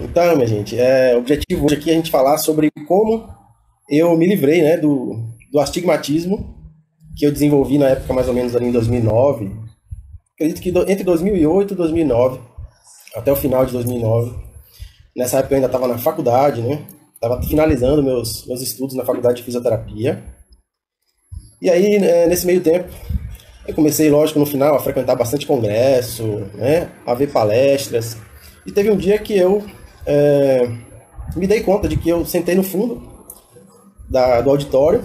Então, minha gente, o objetivo hoje aqui é a gente falar sobre como eu me livrei, né, do astigmatismo que eu desenvolvi na época mais ou menos ali em 2009. Acredito que entre 2008 e 2009, até o final de 2009. Nessa época eu ainda estava na faculdade, né? Estava finalizando meus estudos na faculdade de fisioterapia. E aí, nesse meio tempo, eu comecei, lógico, no final, a frequentar bastante congresso, né? A ver palestras. E teve um dia que eu me dei conta de que eu sentei no fundo do auditório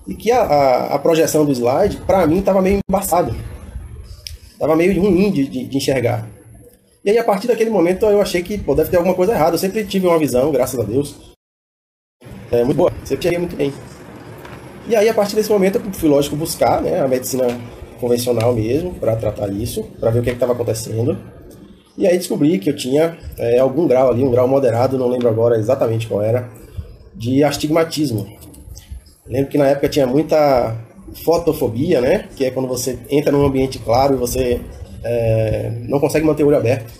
e que a projeção do slide, para mim, estava meio embaçado. Estava meio ruim de enxergar. E aí, a partir daquele momento, eu achei que deve ter alguma coisa errada. Eu sempre tive uma visão, graças a Deus, muito boa. Sempre cheguei muito bem. E aí, a partir desse momento, eu fui, lógico, buscar, né, a medicina convencional mesmo, para tratar isso, para ver o que estava acontecendo. E aí descobri que eu tinha algum grau ali, um grau moderado, não lembro agora exatamente qual era, de astigmatismo. Lembro que na época tinha muita fotofobia, né? Que é quando você entra num ambiente claro e você não consegue manter o olho aberto.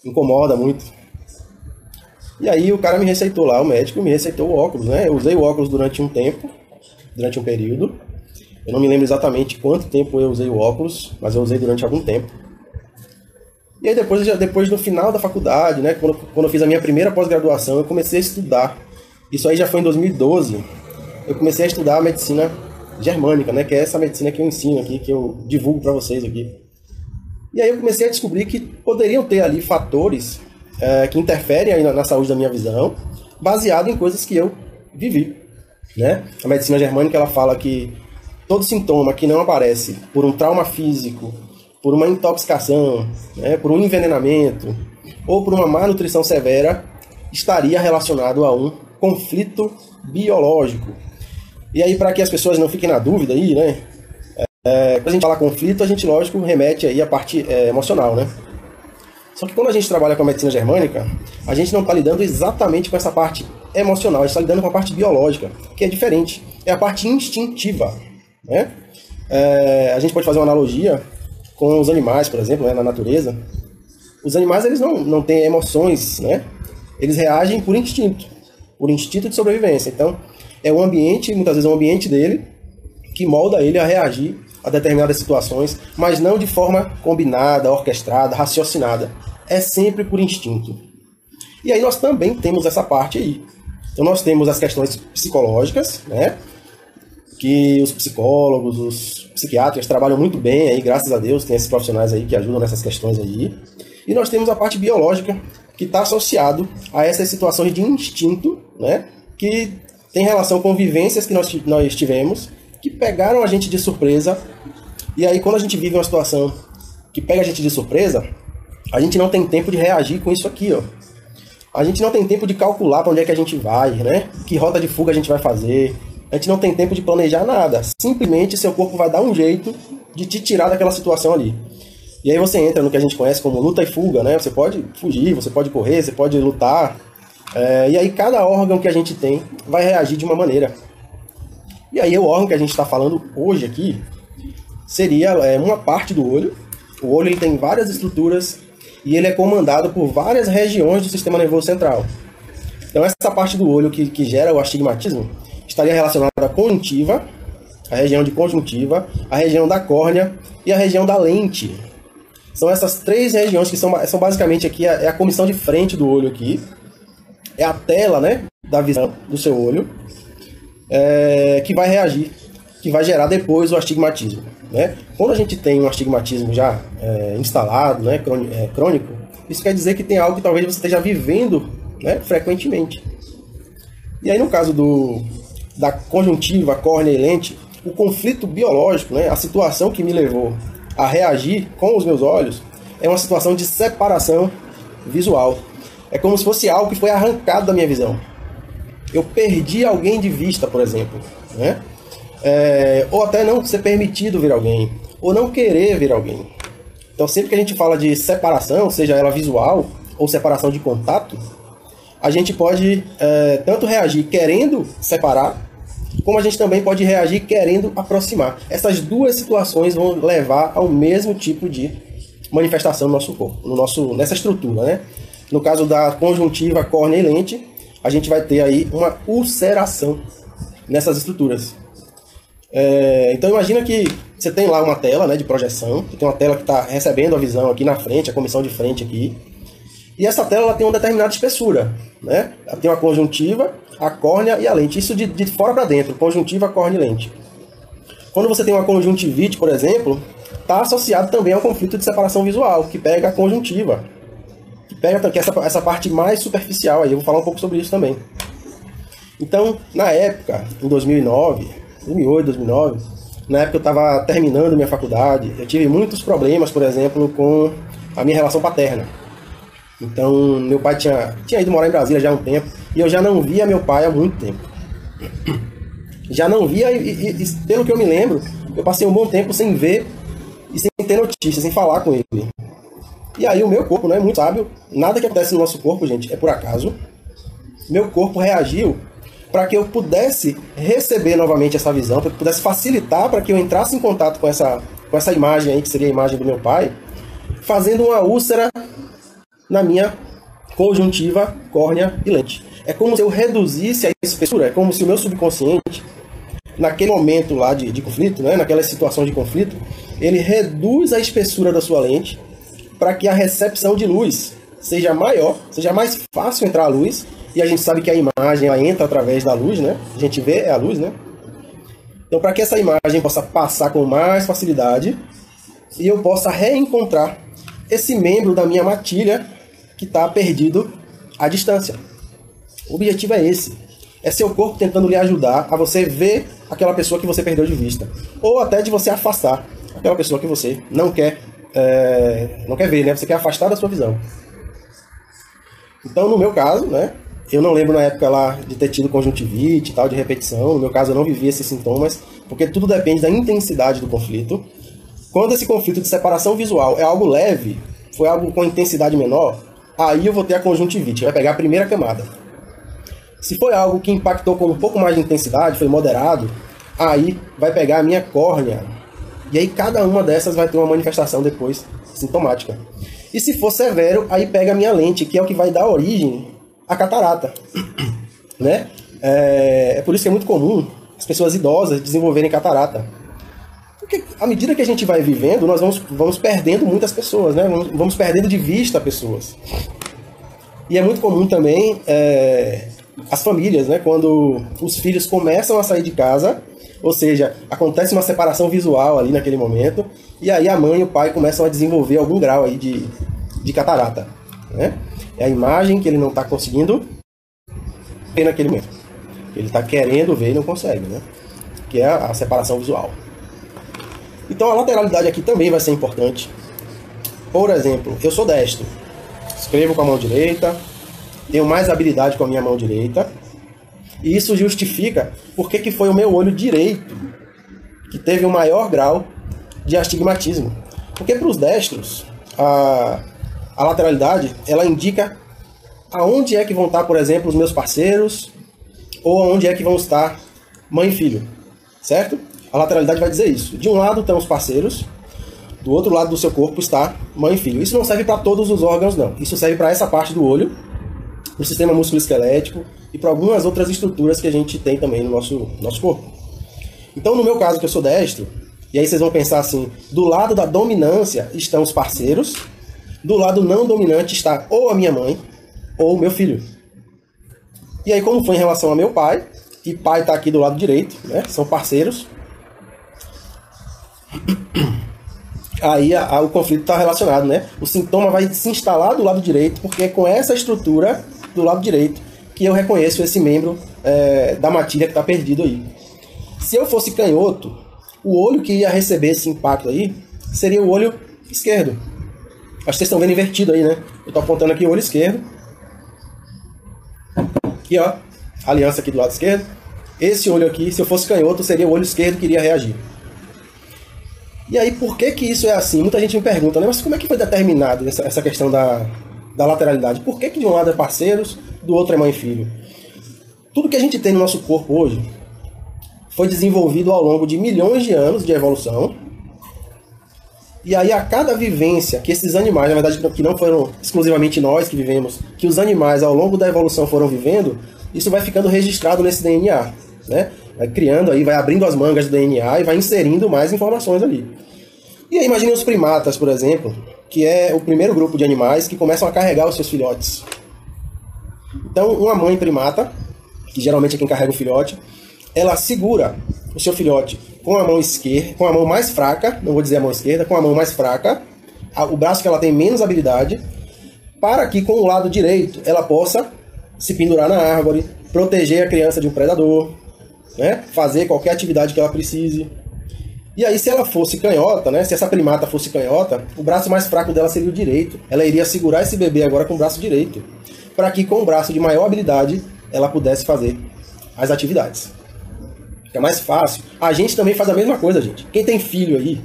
Incomoda muito. E aí o cara me receitou lá, o médico me receitou o óculos, né? Eu usei o óculos durante um tempo, durante um período. Eu não me lembro exatamente quanto tempo eu usei o óculos, mas eu usei durante algum tempo. E aí depois no final da faculdade, né? Quando eu fiz a minha primeira pós-graduação, eu comecei a estudar. Isso aí já foi em 2012. Eu comecei a estudar a medicina germânica, né? Que é essa medicina que eu ensino aqui, que eu divulgo para vocês aqui. E aí eu comecei a descobrir que poderiam ter ali fatores que interferem aí na saúde da minha visão, baseado em coisas que eu vivi, né? A medicina germânica, ela fala que todo sintoma que não aparece por um trauma físico, por uma intoxicação, né, por um envenenamento ou por uma má nutrição severa, estaria relacionado a um conflito biológico. E aí, para que as pessoas não fiquem na dúvida aí, né? Quando a gente fala conflito, a gente, lógico, remete aí à parte emocional, né? Só que quando a gente trabalha com a medicina germânica, a gente não está lidando exatamente com essa parte emocional, a gente está lidando com a parte biológica, que é diferente. É a parte instintiva, né? A gente pode fazer uma analogia com os animais, por exemplo, né, na natureza. Os animais, eles não têm emoções, né? Eles reagem por instinto de sobrevivência. Então, é o ambiente, muitas vezes é o ambiente dele, que molda ele a reagir a determinadas situações, mas não de forma combinada, orquestrada, raciocinada. É sempre por instinto. E aí nós também temos essa parte aí. Então nós temos as questões psicológicas, né? Que os psicólogos, os psiquiatras trabalham muito bem aí, graças a Deus, tem esses profissionais aí que ajudam nessas questões aí. E nós temos a parte biológica, que está associado a essas situações de instinto, né? Que tem relação com vivências que nós tivemos, que pegaram a gente de surpresa. E aí, quando a gente vive uma situação que pega a gente de surpresa, a gente não tem tempo de reagir com isso aqui, ó. A gente não tem tempo de calcular para onde é que a gente vai, né? Que rota de fuga a gente vai fazer. A gente não tem tempo de planejar nada. Simplesmente seu corpo vai dar um jeito de te tirar daquela situação ali. E aí você entra no que a gente conhece como luta e fuga, né? Você pode fugir, você pode correr, você pode lutar. E aí cada órgão que a gente tem vai reagir de uma maneira. E aí o órgão que a gente está falando hoje aqui seria uma parte do olho. O olho ele tem várias estruturas e ele é comandado por várias regiões do sistema nervoso central. Então essa parte do olho que gera o astigmatismo estaria relacionada à conjuntiva, a região de conjuntiva, a região da córnea e a região da lente. São essas três regiões que são basicamente aqui a comissão de frente do olho aqui. É a tela, né, da visão do seu olho que vai reagir, que vai gerar depois o astigmatismo, né? Quando a gente tem um astigmatismo já instalado, né, crônico, isso quer dizer que tem algo que talvez você esteja vivendo, né, frequentemente. E aí no caso da conjuntiva, córnea e lente, o conflito biológico, né, a situação que me levou a reagir com os meus olhos é uma situação de separação visual. É como se fosse algo que foi arrancado da minha visão. Eu perdi alguém de vista, por exemplo, né? Ou até não ser permitido ver alguém, ou não querer ver alguém. Então sempre que a gente fala de separação, seja ela visual ou separação de contato, a gente pode tanto reagir querendo separar, como a gente também pode reagir querendo aproximar. Essas duas situações vão levar ao mesmo tipo de manifestação no nosso corpo, nessa estrutura, né? No caso da conjuntiva, córnea e lente, a gente vai ter aí uma ulceração nessas estruturas. Então imagina que você tem lá uma tela, né, de projeção, tem uma tela que está recebendo a visão aqui na frente, a comissão de frente aqui, e essa tela ela tem uma determinada espessura, né? Ela tem uma conjuntiva, a córnea e a lente, isso de fora para dentro, conjuntiva, córnea e lente. Quando você tem uma conjuntivite, por exemplo, está associado também ao conflito de separação visual, que pega a conjuntiva, que pega essa parte mais superficial, aí eu vou falar um pouco sobre isso também. Então, na época, em 2009, 2008, 2009, na época eu estava terminando minha faculdade, eu tive muitos problemas, por exemplo, com a minha relação paterna. Então, meu pai tinha ido morar em Brasília já há um tempo, e eu já não via meu pai há muito tempo. Já não via, e pelo que eu me lembro, eu passei um bom tempo sem ver e sem ter notícias, sem falar com ele. E aí o meu corpo, não é muito sábio, nada que acontece no nosso corpo, gente, é por acaso. Meu corpo reagiu para que eu pudesse receber novamente essa visão, para que pudesse facilitar para que eu entrasse em contato com essa imagem aí, que seria a imagem do meu pai, fazendo uma úlcera na minha conjuntiva, córnea e lente. É como se eu reduzisse a espessura, é como se o meu subconsciente, naquele momento lá de conflito, né, naquela situação de conflito, ele reduz a espessura da sua lente para que a recepção de luz seja maior, seja mais fácil entrar a luz, e a gente sabe que a imagem ela entra através da luz, né? A gente vê a luz, né? Então, para que essa imagem possa passar com mais facilidade e eu possa reencontrar esse membro da minha matilha que está perdido à distância. O objetivo é esse. É seu corpo tentando lhe ajudar a você ver aquela pessoa que você perdeu de vista. Ou até de você afastar aquela pessoa que você não quer ver, né? Você quer afastar da sua visão. Então, no meu caso, né? Eu não lembro na época lá de ter tido conjuntivite e tal, de repetição. No meu caso, eu não vivi esses sintomas, porque tudo depende da intensidade do conflito. Quando esse conflito de separação visual é algo leve, foi algo com intensidade menor, aí eu vou ter a conjuntivite, vai pegar a primeira camada. Se foi algo que impactou com um pouco mais de intensidade, foi moderado, aí vai pegar a minha córnea. E aí cada uma dessas vai ter uma manifestação depois sintomática. E se for severo, aí pega a minha lente, que é o que vai dar origem à catarata. Né? É por isso que é muito comum as pessoas idosas desenvolverem catarata. Porque à medida que a gente vai vivendo, nós vamos perdendo muitas pessoas, né? Vamos perdendo de vista pessoas. E é muito comum também as famílias, né? Quando os filhos começam a sair de casa, ou seja, acontece uma separação visual ali naquele momento, e aí a mãe e o pai começam a desenvolver algum grau aí de catarata. Né? É a imagem que ele não está conseguindo ver naquele momento. Ele está querendo ver e não consegue, né? Que é a separação visual. Então a lateralidade aqui também vai ser importante. Por exemplo, eu sou destro, escrevo com a mão direita, tenho mais habilidade com a minha mão direita, e isso justifica porque que foi o meu olho direito que teve o maior grau de astigmatismo. Porque para os destros, a lateralidade ela indica aonde é que vão estar, por exemplo, os meus parceiros, ou aonde é que vão estar mãe e filho, certo? A lateralidade vai dizer isso. De um lado estão os parceiros, do outro lado do seu corpo está mãe e filho. Isso não serve para todos os órgãos, não. Isso serve para essa parte do olho, para o sistema musculoesquelético e para algumas outras estruturas que a gente tem também no nosso corpo. Então, no meu caso, que eu sou destro, e aí vocês vão pensar assim, do lado da dominância estão os parceiros, do lado não dominante está ou a minha mãe ou o meu filho. E aí, como foi em relação ao meu pai, e pai está aqui do lado direito, né? São parceiros, aí o conflito está relacionado, né? O sintoma vai se instalar do lado direito, porque é com essa estrutura do lado direito que eu reconheço esse membro da matilha que está perdido aí. Se eu fosse canhoto, o olho que ia receber esse impacto aí seria o olho esquerdo. Acho que vocês estão vendo invertido aí, né? Eu estou apontando aqui o olho esquerdo. Aqui, ó. A aliança aqui do lado esquerdo. Esse olho aqui, se eu fosse canhoto, seria o olho esquerdo que iria reagir. E aí, por que que isso é assim? Muita gente me pergunta, né? Mas como é que foi determinado essa questão da lateralidade? Por que que de um lado é parceiros, do outro é mãe e filho? Tudo que a gente tem no nosso corpo hoje foi desenvolvido ao longo de milhões de anos de evolução E aí, a cada vivência que esses animais, na verdade, que não foram exclusivamente nós que vivemos, que os animais ao longo da evolução foram vivendo, isso vai ficando registrado nesse DNA, né? Vai criando aí, vai abrindo as mangas do DNA e vai inserindo mais informações ali. E aí, imagine os primatas, por exemplo, que é o primeiro grupo de animais que começam a carregar os seus filhotes. Então, uma mãe primata, que geralmente é quem carrega o filhote, ela segura o seu filhote com a mão esquerda, com a mão mais fraca, não vou dizer a mão esquerda, com a mão mais fraca, o braço que ela tem menos habilidade, para que com o lado direito ela possa se pendurar na árvore, proteger a criança de um predador, né? Fazer qualquer atividade que ela precise. E aí, se ela fosse canhota, né? Se essa primata fosse canhota, o braço mais fraco dela seria o direito. Ela iria segurar esse bebê agora com o braço direito, para que com o braço de maior habilidade ela pudesse fazer as atividades. Fica mais fácil. A gente também faz a mesma coisa, gente. Quem tem filho aí,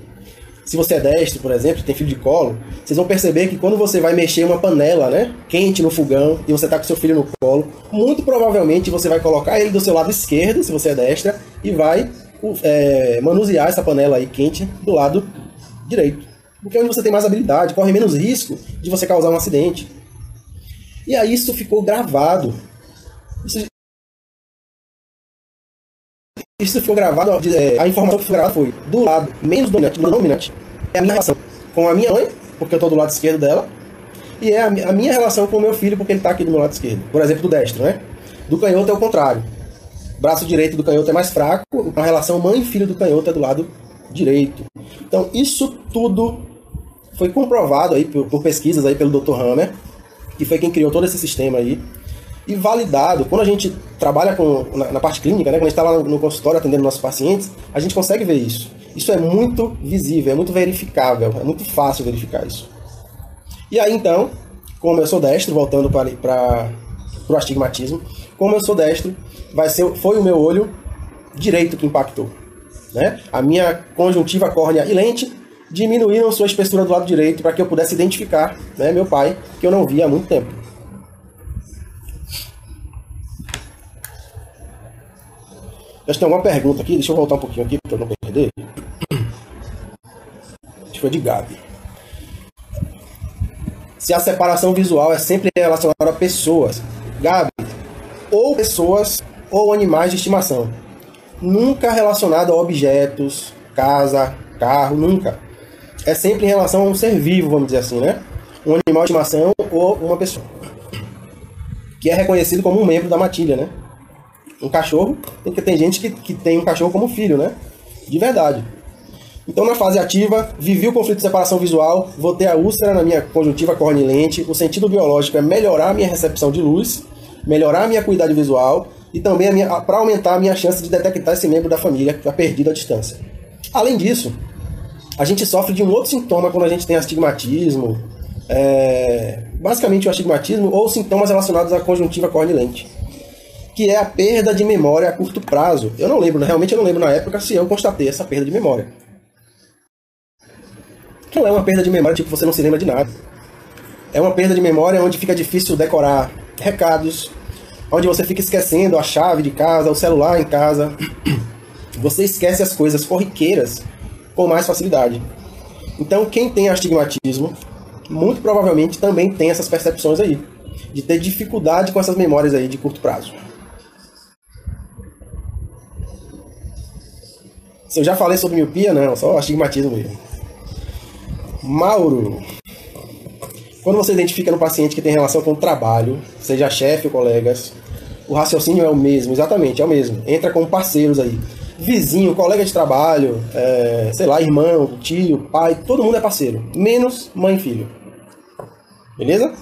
se você é destro, por exemplo, tem filho de colo, vocês vão perceber que quando você vai mexer uma panela, né, quente no fogão, e você está com seu filho no colo, muito provavelmente você vai colocar ele do seu lado esquerdo, se você é destra, e vai manusear essa panela aí quente do lado direito. Porque é onde você tem mais habilidade, corre menos risco de você causar um acidente. E aí isso ficou gravado. Isso foi gravado, a informação que foi gravada foi do lado menos dominante, do dominante, é a minha relação com a minha mãe, porque eu estou do lado esquerdo dela, e é a minha relação com o meu filho, porque ele está aqui do meu lado esquerdo. Por exemplo, do destro, né? Do canhoto é o contrário. O braço direito do canhoto é mais fraco, a relação mãe e filho do canhoto é do lado direito. Então, isso tudo foi comprovado aí por pesquisas aí pelo Dr. Hammer, que foi quem criou todo esse sistema aí, e validado. Quando a gente trabalha na parte clínica, né, quando a gente está lá no consultório atendendo nossos pacientes, a gente consegue ver isso. Isso é muito visível, é muito verificável, é muito fácil verificar isso. E aí, então, como eu sou destro, voltando para o astigmatismo, como eu sou destro, foi o meu olho direito que impactou, né? A minha conjuntiva córnea e lente diminuíram sua espessura do lado direito para que eu pudesse identificar, né, meu pai, que eu não via há muito tempo. Acho que tem alguma pergunta aqui, deixa eu voltar um pouquinho aqui para eu não perder. Acho que foi de Gabi. Se a separação visual é sempre relacionada a pessoas, Gabi, ou pessoas ou animais de estimação. Nunca relacionado a objetos, casa, carro, nunca. É sempre em relação a um ser vivo, vamos dizer assim, né? Um animal de estimação ou uma pessoa. Que é reconhecido como um membro da matilha, né? Um cachorro, porque tem gente que tem um cachorro como filho, né? De verdade. Então, na fase ativa, vivi o conflito de separação visual, vou ter a úlcera na minha conjuntiva corneolente. O sentido biológico é melhorar a minha recepção de luz, melhorar a minha acuidade visual e também para aumentar a minha chance de detectar esse membro da família que está perdido à distância. Além disso, a gente sofre de um outro sintoma quando a gente tem astigmatismo, basicamente o astigmatismo ou sintomas relacionados à conjuntiva corneolente, que é a perda de memória a curto prazo. Eu não lembro, realmente eu não lembro na época se eu constatei essa perda de memória. Não é uma perda de memória tipo você não se lembra de nada. É uma perda de memória onde fica difícil decorar recados, onde você fica esquecendo a chave de casa, o celular em casa. Você esquece as coisas corriqueiras com mais facilidade. Então, quem tem astigmatismo, muito provavelmente também tem essas percepções aí, de ter dificuldade com essas memórias aí de curto prazo. Se eu já falei sobre miopia, não, só astigmatismo mesmo. Mauro, quando você identifica no paciente que tem relação com o trabalho, seja chefe ou colegas, o raciocínio é o mesmo, exatamente, é o mesmo. Entra com parceiros aí. Vizinho, colega de trabalho, sei lá, irmão, tio, pai, todo mundo é parceiro. Menos mãe e filho. Beleza?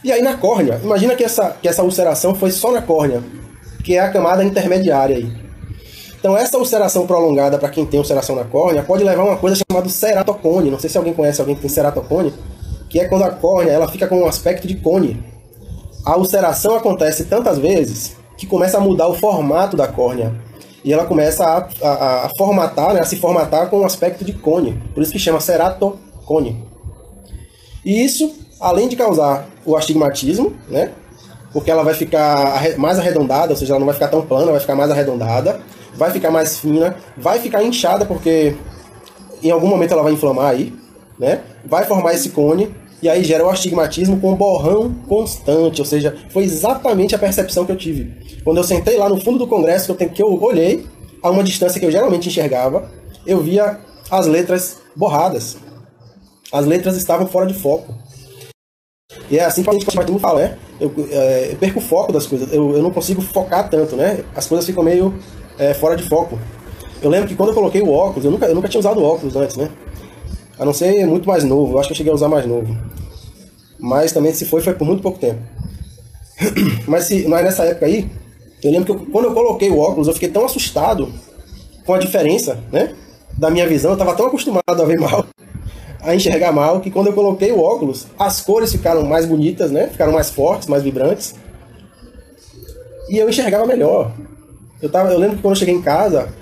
E aí na córnea, imagina que essa ulceração foi só na córnea, que é a camada intermediária aí. Então essa ulceração prolongada, para quem tem ulceração na córnea, pode levar a uma coisa chamada ceratocone. Não sei se alguém conhece alguém que tem ceratocone, que é quando a córnea ela fica com um aspecto de cone. A ulceração acontece tantas vezes que começa a mudar o formato da córnea. E ela começa a formatar, né, a se formatar com um aspecto de cone. Por isso que chama ceratocone. E isso, além de causar o astigmatismo, né, porque ela vai ficar mais arredondada, ou seja, ela não vai ficar tão plana, vai ficar mais arredondada, vai ficar mais fina, vai ficar inchada, porque em algum momento ela vai inflamar aí, né? Vai formar esse cone, e aí gera o astigmatismo com borrão constante, ou seja, foi exatamente a percepção que eu tive. Quando eu sentei lá no fundo do congresso, que eu olhei, a uma distância que eu geralmente enxergava, eu via as letras borradas. As letras estavam fora de foco. E é assim que a gente costuma falar, né? Eu perco o foco das coisas, eu não consigo focar tanto, né? As coisas ficam meio fora de foco. Eu lembro que quando eu coloquei o óculos, eu nunca tinha usado óculos antes, né? A não ser muito mais novo, eu acho que eu cheguei a usar mais novo. Mas também se foi por muito pouco tempo. Mas nessa época aí, eu lembro que quando eu coloquei o óculos, eu fiquei tão assustado com a diferença, né, da minha visão. Eu estava tão acostumado a ver mal, a enxergar mal, que quando eu coloquei o óculos, as cores ficaram mais bonitas, né, ficaram mais fortes, mais vibrantes. E eu enxergava melhor. Eu lembro que quando eu cheguei em casa,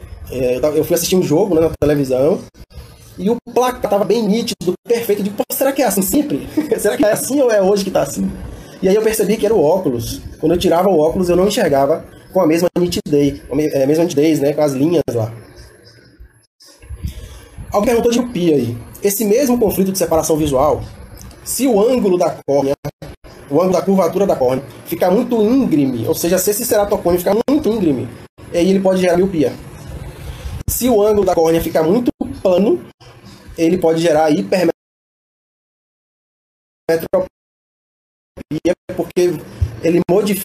eu fui assistir um jogo, né, na televisão, e o placar estava bem nítido, perfeito. Eu digo, pô, será que é assim sempre? Será que é assim ou é hoje que está assim? E aí eu percebi que era o óculos. Quando eu tirava o óculos, eu não enxergava com a mesma nitidez, né, com as linhas lá. Alguém perguntou de miopia aí. Esse mesmo conflito de separação visual, se o ângulo da córnea, o ângulo da curvatura da córnea, ficar muito íngreme, ou seja, se esse ceratocone ficar muito íngreme, aí ele pode gerar miopia. Se o ângulo da córnea ficar muito plano, ele pode gerar hipermetropia, porque ele modifica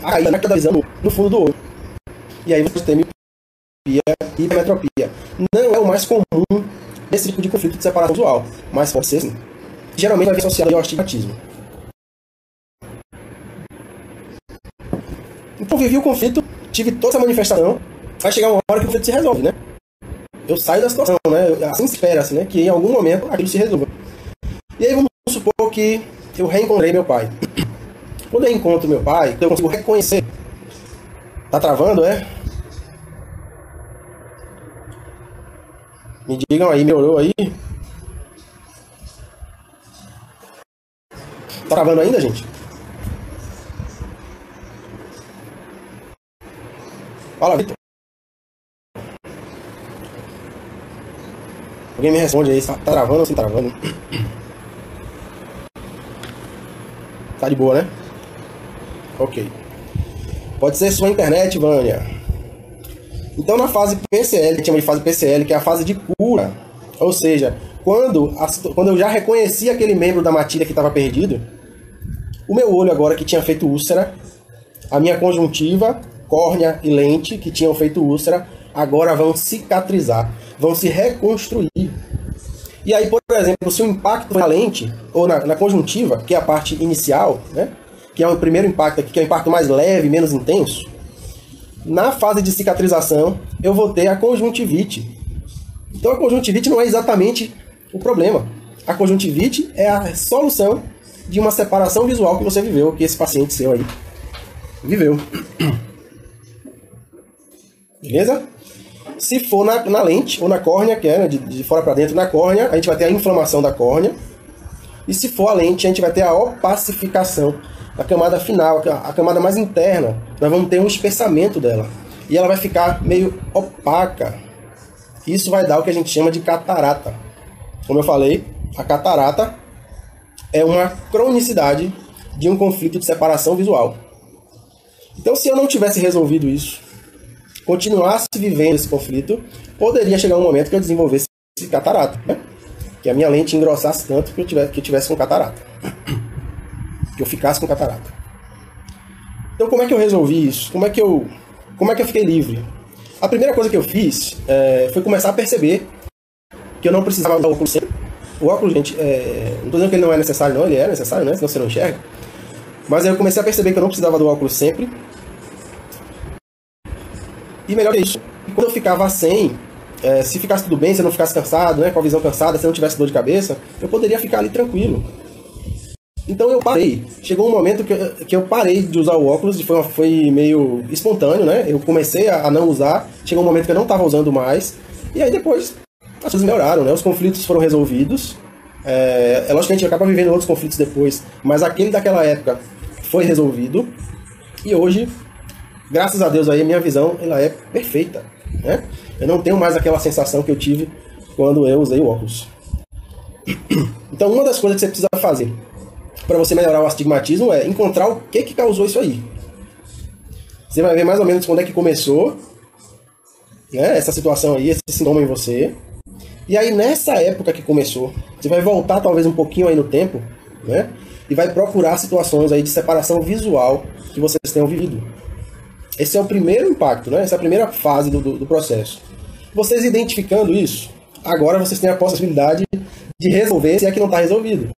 a caída da visão no fundo do olho. E aí você tem miopia e hipermetropia. Não é o mais comum esse tipo de conflito de separação visual, mas pode ser sim. Geralmente vai ser associado ao astigmatismo. Então vivi o conflito, tive toda essa manifestação, vai chegar uma hora que o conflito se resolve, né? Eu saio da situação, né? Assim espera-se, né? Que em algum momento aquilo se resolva. E aí vamos supor que eu reencontrei meu pai. Quando eu encontro meu pai, eu consigo reconhecer. Tá travando, é? Me digam aí, melhorou aí? Tá travando ainda, gente? Fala, Vitor. Alguém me responde aí, tá travando ou sem travando? Tá de boa, né? Ok. Pode ser sua internet, Vânia. Então na fase PCL, a gente chama de fase PCL, que é a fase de cura. Ou seja, quando eu já reconheci aquele membro da matilha que estava perdido, o meu olho agora que tinha feito úlcera, a minha conjuntiva, córnea e lente que tinham feito úlcera, agora vão cicatrizar, vão se reconstruir. E aí, por exemplo, se o impacto foi na lente ou na conjuntiva, que é a parte inicial, né, que é o primeiro impacto aqui, que é o impacto mais leve, menos intenso, na fase de cicatrização eu vou ter a conjuntivite. Então a conjuntivite não é exatamente o problema. A conjuntivite é a solução de uma separação visual que você viveu, que esse paciente seu aí viveu. Beleza? Se for na lente ou na córnea, que é, né, de fora para dentro na córnea, a gente vai ter a inflamação da córnea. E se for a lente, a gente vai ter a opacificação da camada final, a camada mais interna. Nós vamos ter um espessamento dela. E ela vai ficar meio opaca. Isso vai dar o que a gente chama de catarata. Como eu falei, a catarata é uma cronicidade de um conflito de separação visual. Então, se eu não tivesse resolvido isso, continuasse vivendo esse conflito, poderia chegar um momento que eu desenvolvesse catarata, né? Que a minha lente engrossasse tanto que eu tivesse com catarata. Que eu ficasse com catarata. Então, como é que eu resolvi isso? Como é que eu fiquei livre? A primeira coisa que eu fiz foi começar a perceber que eu não precisava usar o óculos sempre. O óculos, gente, não estou dizendo que ele não é necessário, não, ele é necessário, né? Senão você não enxerga. Mas aí eu comecei a perceber que eu não precisava do óculos sempre. E melhor que isso, quando eu ficava sem, se ficasse tudo bem, se eu não ficasse cansado, né, com a visão cansada, se eu não tivesse dor de cabeça, eu poderia ficar ali tranquilo. Então eu parei. Chegou um momento que eu parei de usar o óculos e foi meio espontâneo, né? Eu comecei a não usar, chegou um momento que eu não estava usando mais, e aí depois as coisas melhoraram, né? Os conflitos foram resolvidos. Lógico que a gente acaba vivendo outros conflitos depois, mas aquele daquela época foi resolvido, e hoje graças a Deus aí, a minha visão ela é perfeita, né? Eu não tenho mais aquela sensação que eu tive quando eu usei o óculos. Então, uma das coisas que você precisa fazer para você melhorar o astigmatismo é encontrar o que causou isso aí. Você vai ver mais ou menos quando é que começou, né, essa situação aí, esse sintoma em você. E aí, nessa época que começou, você vai voltar talvez um pouquinho aí no tempo, né? E vai procurar situações aí de separação visual que vocês tenham vivido. Esse é o primeiro impacto, né? Essa é a primeira fase do processo. Vocês identificando isso, agora vocês têm a possibilidade de resolver se é que não está resolvido.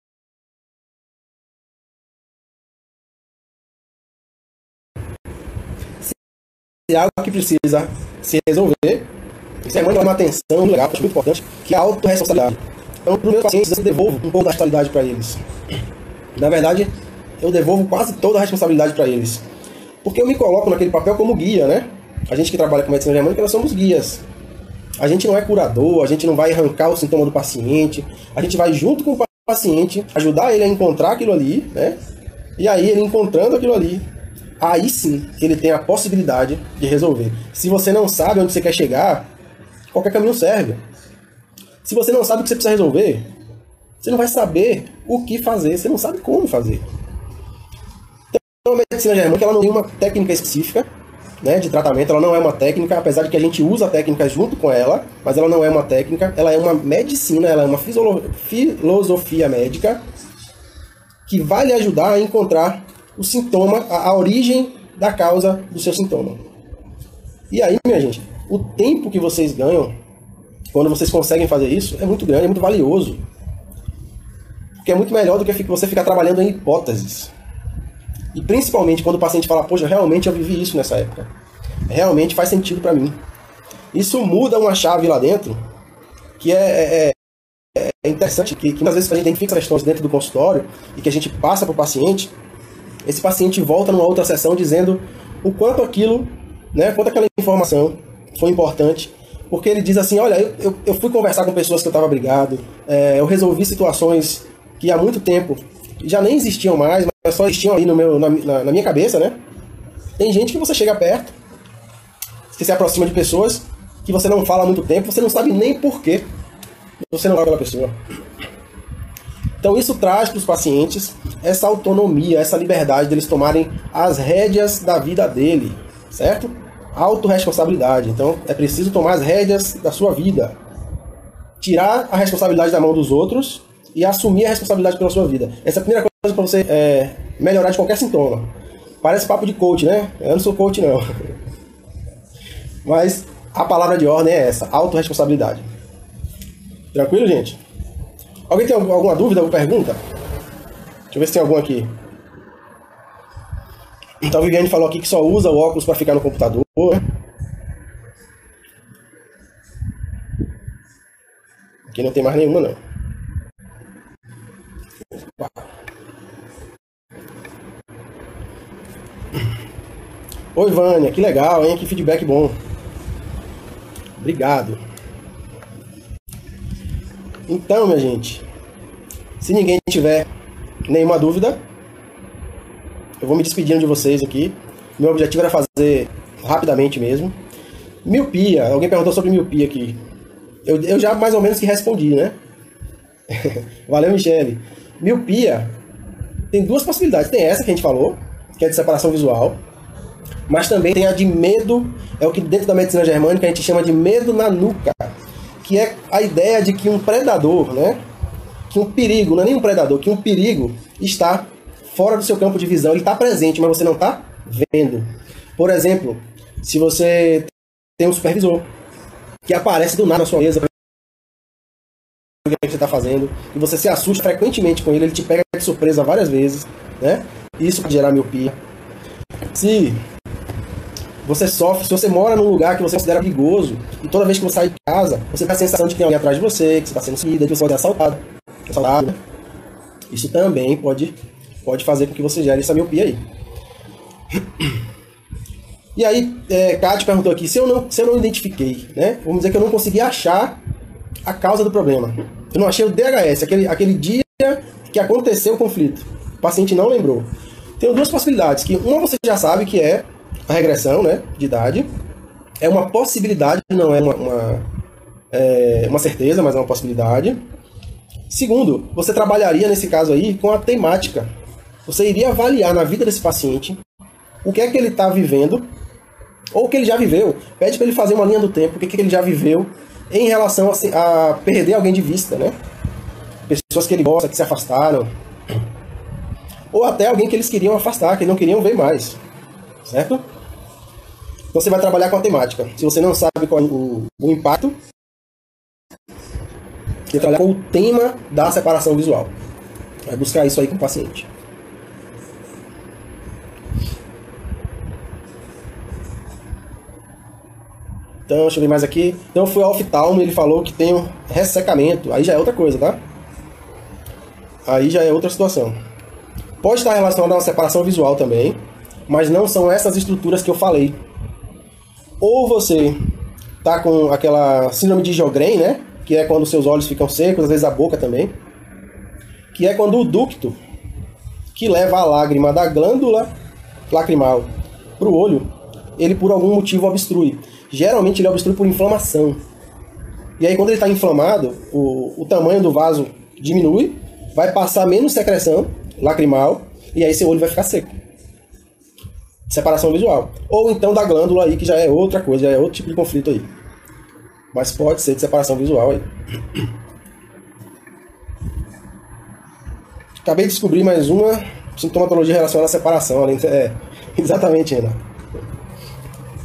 Se é algo que precisa se resolver, isso é uma atenção legal, acho muito importante, que é a autorresponsabilidade. Então, para os meus pacientes, eu devolvo um pouco da responsabilidade para eles. Na verdade, eu devolvo quase toda a responsabilidade para eles. Porque eu me coloco naquele papel como guia, né? A gente que trabalha com medicina germânica, nós somos guias. A gente não é curador, a gente não vai arrancar o sintoma do paciente, a gente vai junto com o paciente, ajudar ele a encontrar aquilo ali, né? E aí, ele encontrando aquilo ali, aí sim ele tem a possibilidade de resolver. Se você não sabe onde você quer chegar, qualquer caminho serve. Se você não sabe o que você precisa resolver, você não vai saber o que fazer, você não sabe como fazer. Então, a medicina germânica ela não tem uma técnica específica, né, de tratamento, ela não é uma técnica, apesar de que a gente usa a técnica junto com ela, mas ela não é uma técnica, ela é uma medicina, ela é uma filosofia médica que vai lhe ajudar a encontrar o sintoma, a origem da causa do seu sintoma. E aí, minha gente, o tempo que vocês ganham quando vocês conseguem fazer isso é muito grande, é muito valioso. Porque é muito melhor do que você ficar trabalhando em hipóteses. E principalmente quando o paciente fala, poxa, realmente eu vivi isso nessa época. Realmente faz sentido para mim. Isso muda uma chave lá dentro, que é interessante, que muitas vezes a gente identifica questões dentro do consultório e que a gente passa para o paciente, esse paciente volta numa outra sessão dizendo o quanto aquilo, né, quanto aquela informação foi importante, porque ele diz assim, olha, eu fui conversar com pessoas que eu estava brigado, eu resolvi situações que há muito tempo já nem existiam mais, mas só existiam ali na minha cabeça, né? Tem gente que você chega perto, você se aproxima de pessoas que você não fala há muito tempo, você não sabe nem porquê você não fala pela pessoa. Então isso traz para os pacientes essa autonomia, essa liberdade deles tomarem as rédeas da vida dele, certo? Autorresponsabilidade. Então é preciso tomar as rédeas da sua vida. Tirar a responsabilidade da mão dos outros e assumir a responsabilidade pela sua vida. Essa é a primeira coisa para você melhorar de qualquer sintoma. Parece papo de coach, né? Eu não sou coach, não. Mas a palavra de ordem é essa, autorresponsabilidade. Tranquilo, gente? Alguém tem alguma dúvida ou pergunta? Deixa eu ver se tem algum aqui. Então, a Viviane falou aqui que só usa o óculos para ficar no computador. Aqui não tem mais nenhuma, não. Oi, Vânia, que legal, hein? Que feedback bom. Obrigado. Então, minha gente, se ninguém tiver nenhuma dúvida, eu vou me despedindo de vocês aqui. Meu objetivo era fazer rapidamente mesmo. Miopia, alguém perguntou sobre miopia aqui. Eu já mais ou menos que respondi, né? Valeu, Michele. Miopia tem duas possibilidades. Tem essa que a gente falou, que é de separação visual, mas também tem a de medo, é o que dentro da medicina germânica a gente chama de medo na nuca, que é a ideia de que um predador, né? Que um perigo, não é nem um predador, que um perigo está fora do seu campo de visão, ele está presente, mas você não está vendo. Por exemplo, se você tem um supervisor que aparece do nada na sua mesa, o que você está fazendo, e você se assusta frequentemente com ele, ele te pega de surpresa várias vezes, né? Isso pode gerar miopia. Se você sofre, se você mora num lugar que você considera perigoso, e toda vez que você sai de casa, você tem a sensação de que tem alguém atrás de você, que você está sendo seguido, que você pode ser assaltado, né? Isso também pode fazer com que você gere essa miopia aí. E aí, Kátia perguntou aqui, se eu não identifiquei, né? Vamos dizer que eu não consegui achar a causa do problema. Eu não achei o DHS, aquele dia que aconteceu o conflito. O paciente não lembrou. Tem duas possibilidades, que uma você já sabe que é a regressão, né, de idade. É uma possibilidade, não é uma certeza, mas é uma possibilidade. Segundo, você trabalharia nesse caso aí com a temática. Você iria avaliar na vida desse paciente o que é que ele está vivendo, ou o que ele já viveu. Pede para ele fazer uma linha do tempo, o que é que ele já viveu em relação a perder alguém de vista, né? Pessoas que ele gosta, que se afastaram. Ou até alguém que eles queriam afastar, que não queriam ver mais. Certo? Então você vai trabalhar com a temática. Se você não sabe qual é o impacto, você vai trabalhar com o tema da separação visual. Vai buscar isso aí com o paciente. Então, deixa eu ver mais aqui. Então foi oftalmo, ele falou que tem um ressecamento. Aí já é outra coisa, tá? Aí já é outra situação. Pode estar relacionado a uma separação visual também, mas não são essas estruturas que eu falei. Ou você tá com aquela síndrome de Sjögren, né? Que é quando seus olhos ficam secos, às vezes a boca também. Que é quando o ducto que leva a lágrima da glândula lacrimal para o olho, ele por algum motivo obstrui. Geralmente ele obstrui por inflamação. E aí quando ele está inflamado, o tamanho do vaso diminui, vai passar menos secreção lacrimal, e aí seu olho vai ficar seco. Separação visual. Ou então da glândula aí, que já é outra coisa, já é outro tipo de conflito aí. Mas pode ser de separação visual aí. Acabei de descobrir mais uma sintomatologia relacionada à separação. Além de... exatamente, Ana.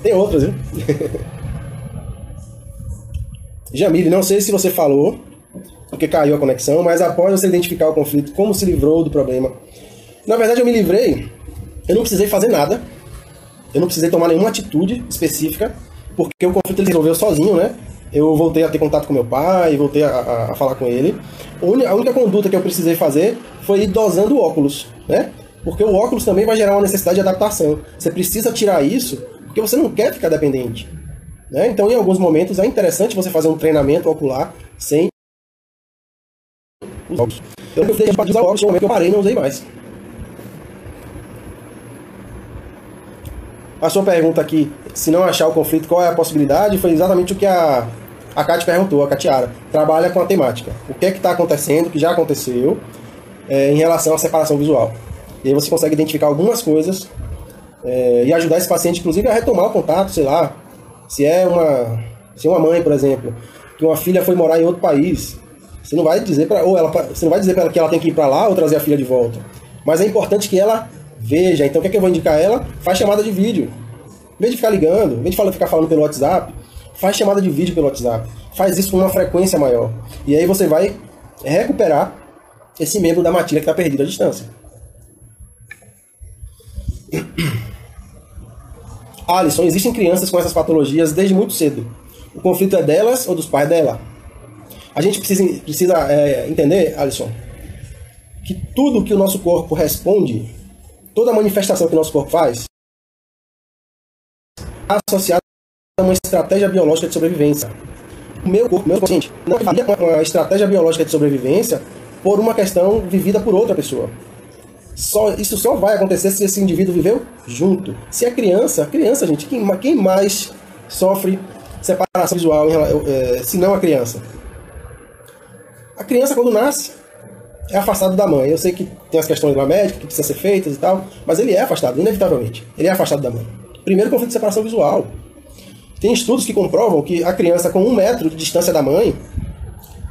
Tem outras, viu? Jamile, não sei se você falou, porque caiu a conexão, mas após você identificar o conflito, como se livrou do problema? Na verdade, eu me livrei, eu não precisei fazer nada, eu não precisei tomar nenhuma atitude específica, porque o conflito ele resolveu sozinho, né? Eu voltei a ter contato com meu pai, voltei a falar com ele. A única conduta que eu precisei fazer foi ir dosando o óculos, né? Porque o óculos também vai gerar uma necessidade de adaptação. Você precisa tirar isso, porque você não quer ficar dependente, né? Então, em alguns momentos, é interessante você fazer um treinamento ocular sem os óculos. Eu deixei de usar óculos no momento que eu parei e não usei mais. A sua pergunta aqui, se não achar o conflito, qual é a possibilidade? Foi exatamente o que a Kate perguntou, a Katiara. Trabalha com a temática. O que é que está acontecendo, o que já aconteceu, em relação à separação visual. E aí você consegue identificar algumas coisas e ajudar esse paciente, inclusive, a retomar o contato, sei lá. Se é uma mãe, por exemplo, que uma filha foi morar em outro país, você não vai dizer para ela que ela tem que ir para lá ou trazer a filha de volta. Mas é importante que ela veja. Então o que é que eu vou indicar a ela? Faz chamada de vídeo. Em vez de ficar ligando, em vez de ficar falando pelo WhatsApp, faz chamada de vídeo pelo WhatsApp. Faz isso com uma frequência maior. E aí você vai recuperar esse membro da matilha que está perdido à distância. Alisson, existem crianças com essas patologias desde muito cedo. O conflito é delas ou dos pais dela? A gente precisa entender, Alisson, que tudo que o nosso corpo responde, toda manifestação que o nosso corpo faz, é associada a uma estratégia biológica de sobrevivência. O meu corpo, meu consciente, não faria uma estratégia biológica de sobrevivência por uma questão vivida por outra pessoa. Isso só vai acontecer se esse indivíduo viveu junto. Se é criança, gente, quem mais sofre separação visual se não a criança? A criança, quando nasce, é afastado da mãe. Eu sei que tem as questões da médica que precisam ser feitas e tal, mas ele é afastado, inevitavelmente. Ele é afastado da mãe. Primeiro, conflito de separação visual. Tem estudos que comprovam que a criança com 1 metro de distância da mãe,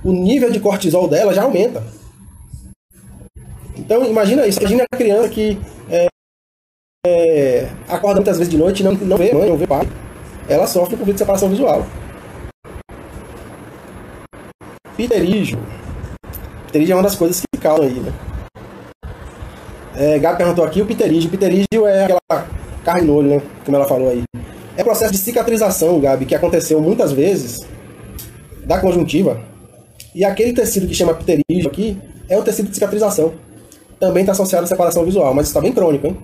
o nível de cortisol dela já aumenta. Então, imagina isso. Imagina a criança que acorda muitas vezes de noite e não vê mãe, não vê pai. Ela sofre conflito de separação visual. Pterígio. Pterígio é uma das coisas que causam aí, né? Gabi perguntou aqui o pterígio. O pterígio é aquela carne no olho, né? Como ela falou aí. É o processo de cicatrização, Gabi, que aconteceu muitas vezes da conjuntiva. E aquele tecido que chama pterígio aqui é o tecido de cicatrização. Também está associado à separação visual, mas está bem crônico, hein?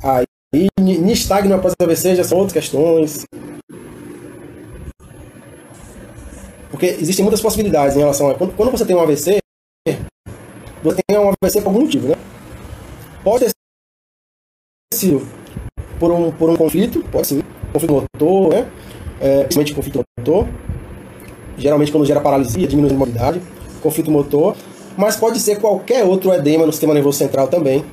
Aí, nistagmo após AVC já são outras questões. Porque existem muitas possibilidades em relação a... Quando você tem um AVC, você tem um AVC por algum motivo, né? Pode ter sido por um conflito, pode sim, conflito motor, né? Principalmente conflito motor, geralmente quando gera paralisia, diminui a mobilidade, conflito motor, mas pode ser qualquer outro edema no sistema nervoso central também,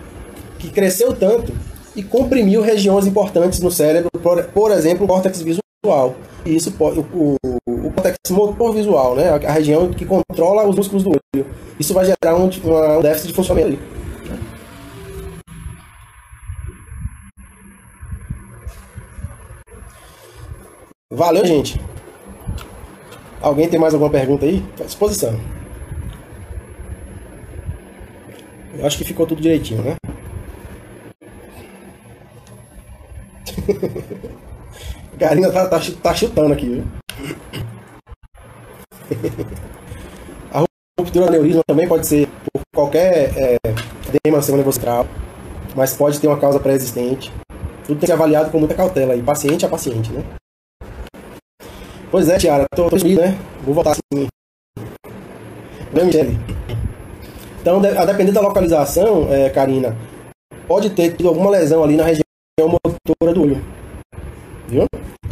que cresceu tanto e comprimiu regiões importantes no cérebro, por exemplo, o córtex visual. E isso pode, o córtex motor visual, né? A região que controla os músculos do olho. Isso vai gerar um déficit de funcionamento ali. Valeu, gente. Alguém tem mais alguma pergunta aí? Estou à disposição. Eu acho que ficou tudo direitinho, né? Karina tá chutando aqui, viu? A ruptura do aneurisma também pode ser por qualquer edema no sistema nervoso central, mas pode ter uma causa pré-existente. Tudo tem que ser avaliado com muita cautela aí, paciente a paciente, né? Pois é, Tiara, tô sumido, né? Vou voltar assim. Vem, Michele. Então, a depender da localização, Karina, pode ter tido alguma lesão ali na região motora do olho. Viu?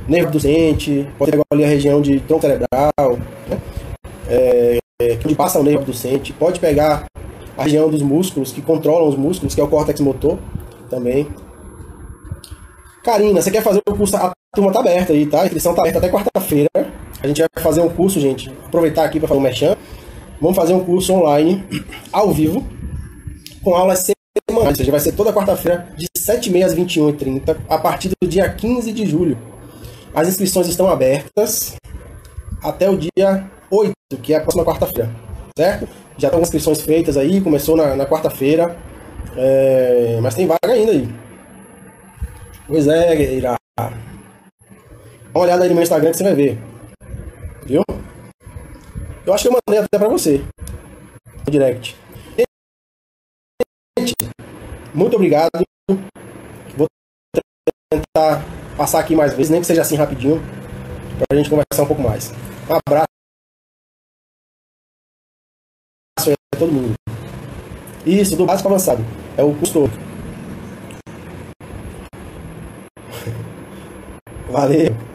Nervo abducente, pode pegar ali a região de tronco cerebral, né? Onde passa o nervo abducente, pode pegar a região dos músculos, que controlam os músculos, que é o córtex motor também. Karina, você quer fazer o curso? A turma tá aberta aí, tá? A inscrição tá aberta até quarta-feira. A gente vai fazer um curso, gente. Vou aproveitar aqui para fazer um merchan. Vamos fazer um curso online, ao vivo, com aulas semanais. Ou seja, vai ser toda quarta-feira, de 7h30 às 21h30, a partir do dia 15 de julho. As inscrições estão abertas até o dia 8, que é a próxima quarta-feira, certo? Já estão as inscrições feitas aí, começou na quarta-feira, mas tem vaga ainda aí. Pois é, Gueira. Dá uma olhada aí no meu Instagram que você vai ver. Viu? Eu acho que eu mandei até pra você no direct. Gente, muito obrigado. Vou tentar passar aqui mais vezes, nem que seja assim rapidinho, pra gente conversar um pouco mais. Um abraço aí a todo mundo. Isso, do básico avançado. É o curso. Valeu.